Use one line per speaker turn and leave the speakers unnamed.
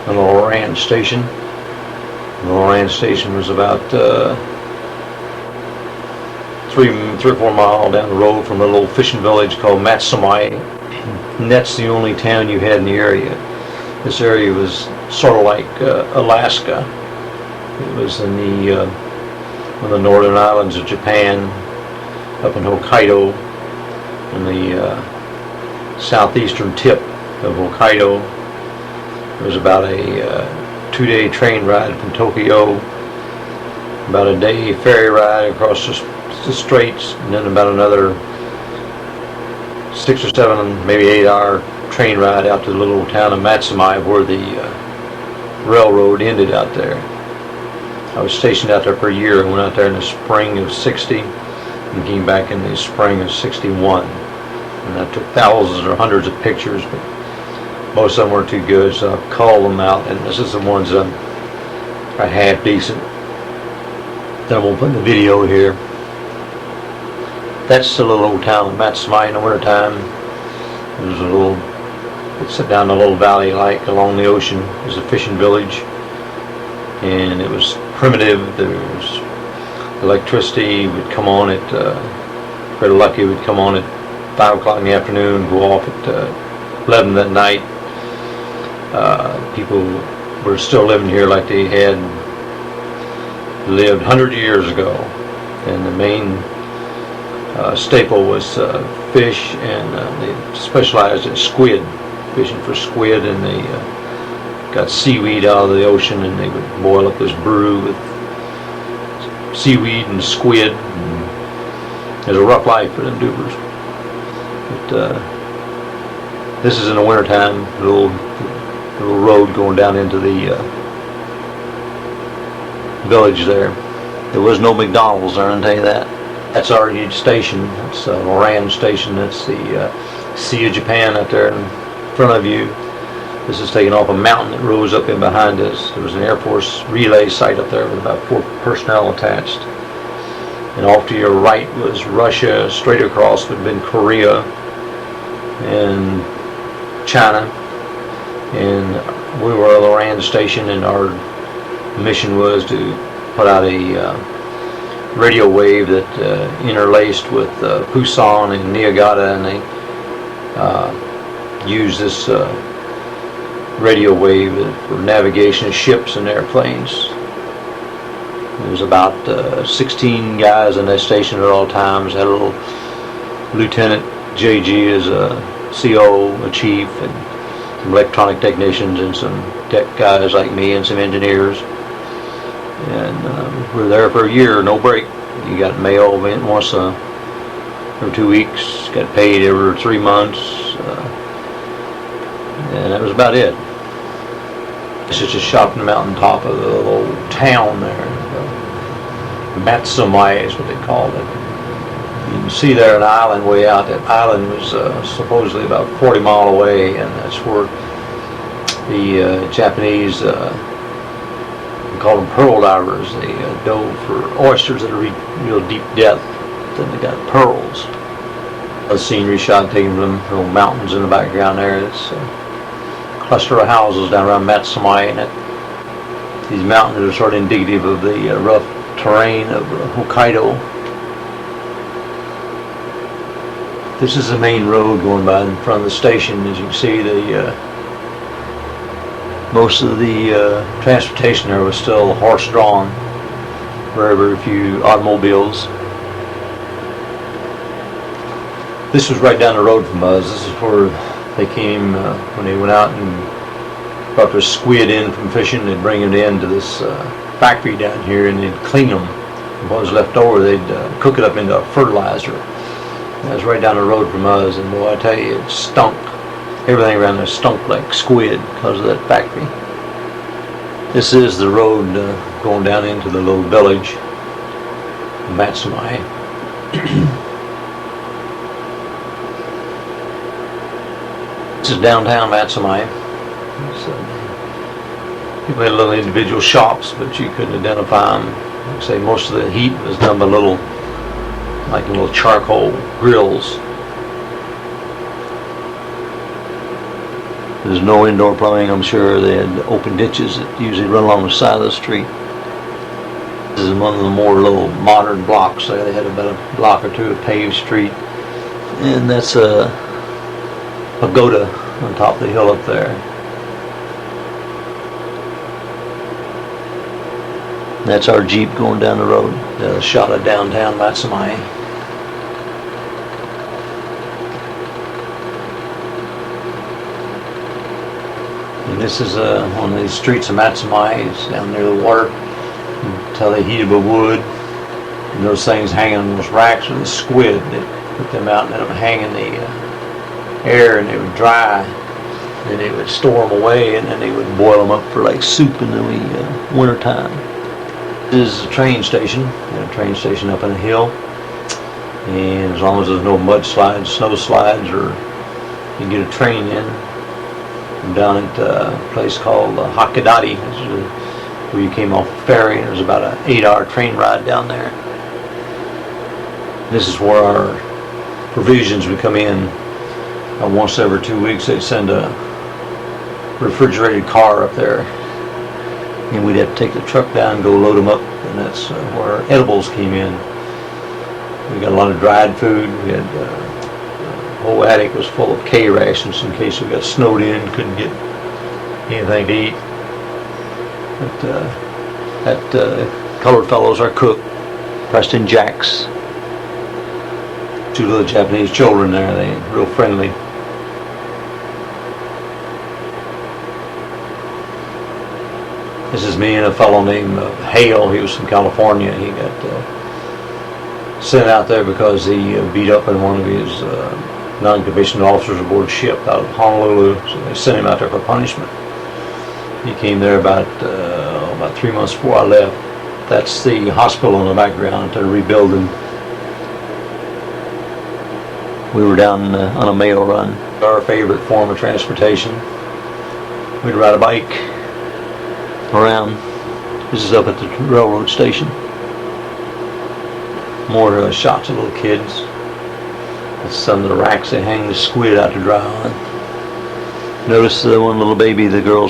a little ranch station. The little ranch station was about 3 or 4 miles down the road from a little fishing village called Matsamai, and that's the only town you had in the area. This area was sort of like Alaska. It was in the one of the northern islands of Japan, up in Hokkaido, in the southeastern tip of Hokkaido. It was about a 2-day train ride from Tokyo, about a day ferry ride across the straits, and then about another 6 or 7, maybe 8-hour train ride out to the little town of Matsamai, where the railroad ended out there. I was stationed out there for a year. I went out there in the spring of '60 and came back in the spring of '61. And I took thousands or hundreds of pictures, but most of them weren't too good, so I culled them out, and this is the ones that are half decent. Then we'll put in the video here. That's the little old town of Matsamai in the wintertime. There's a little, it's down a little valley like along the ocean. There's a fishing village, and it was primitive. There was electricity would come on at, pretty lucky, would come on at 5 o'clock in the afternoon, go off at 11 that night. People were still living here like they had lived 100 years ago, and the main staple was fish, and they specialized in squid, fishing for squid, and they got seaweed out of the ocean, and they would boil up this brew with seaweed and squid. And it was a rough life for them dupers. But this is in the wintertime, little road going down into the village there. There was no McDonald's there, I'll tell you that. That's our station. It's Moran Station. That's the Sea of Japan out there in front of you. This is taken off a mountain that rose up in behind us. There was an Air Force relay site up there with about 4 personnel attached. And off to your right was Russia. Straight across would have been Korea and China. And we were at the Moran Station, and our mission was to put out a radio wave that interlaced with Busan and Niigata, and they used this radio wave for navigation of ships and airplanes. There was about 16 guys in that station at all times. Had a little Lieutenant JG as a CO, a chief, and some electronic technicians, and some tech guys like me, and some engineers. And we were there for a year, no break. You got mail once every 2 weeks, got paid every 3 months, and that was about it. This is just shot from the mountaintop of the little town there. Matsamai is what they called it. You can see there an island way out. That island was supposedly about 40 miles away, and that's where the Japanese, we call them pearl divers. They dove for oysters that are real deep depth. Then they got pearls. A scenery shot taken from little mountains in the background there. It's a cluster of houses down around Matsamai, and these mountains are sort of indicative of the rough terrain of Hokkaido. This is the main road going by in front of the station. As you can see, the most of the transportation there was still horse-drawn. Very few automobiles. This was right down the road from us. This is where they came when they went out and brought their squid in from fishing. They'd bring it into this factory down here, and they'd clean them. And what was left over, they'd cook it up into a fertilizer. That was right down the road from us, and boy, I tell you, it stunk. Everything around there stunk like squid because of that factory. This is the road going down into the little village, Matsamai. This is downtown Matsamai. People had little individual shops, but you couldn't identify them. Like I say, most of the heat was done by little charcoal grills. There's no indoor plumbing, I'm sure. They had open ditches that usually run along the side of the street. This is one of the more little modern blocks. They had about a block or two of paved street. And that's a pagoda on top of the hill up there. That's our Jeep going down the road. A shot of downtown Matsamai. And this is one of these streets of Matsamai. It's down near the water. Until they heated with wood. And those things hanging on those racks with the squid. They put them out and let them hang in the air, and they would dry. Then they would store them away, and then they would boil them up for like soup in the winter time. This is a train station. A train station up on a hill. And as long as there's no mudslides, snow slides, or you can get a train in. I'm down at a place called Hakodate, where you came off the ferry, and there's about an 8-hour train ride down there. This is where our provisions would come in. Once every 2 weeks they'd send a refrigerated car up there, and we'd have to take the truck down and go load them up, and that's where our edibles came in. We got a lot of dried food. We had the whole attic was full of K rations in case we got snowed in, couldn't get anything to eat. But that colored fellow's our cook, Preston Jacks. 2 little Japanese children there, they real friendly. This is me and a fellow named Hale. He was from California. He got sent out there because he beat up in one of his non-commissioned officers aboard ship out of Honolulu, so they sent him out there for punishment. He came there about 3 months before I left. That's the hospital in the background. They're rebuilding. We were down on a mail run. Our favorite form of transportation. We'd ride a bike around. This is up at the railroad station. More shots of little kids. That's some of the racks they hang the squid out to dry on. Notice the one little baby, the girl's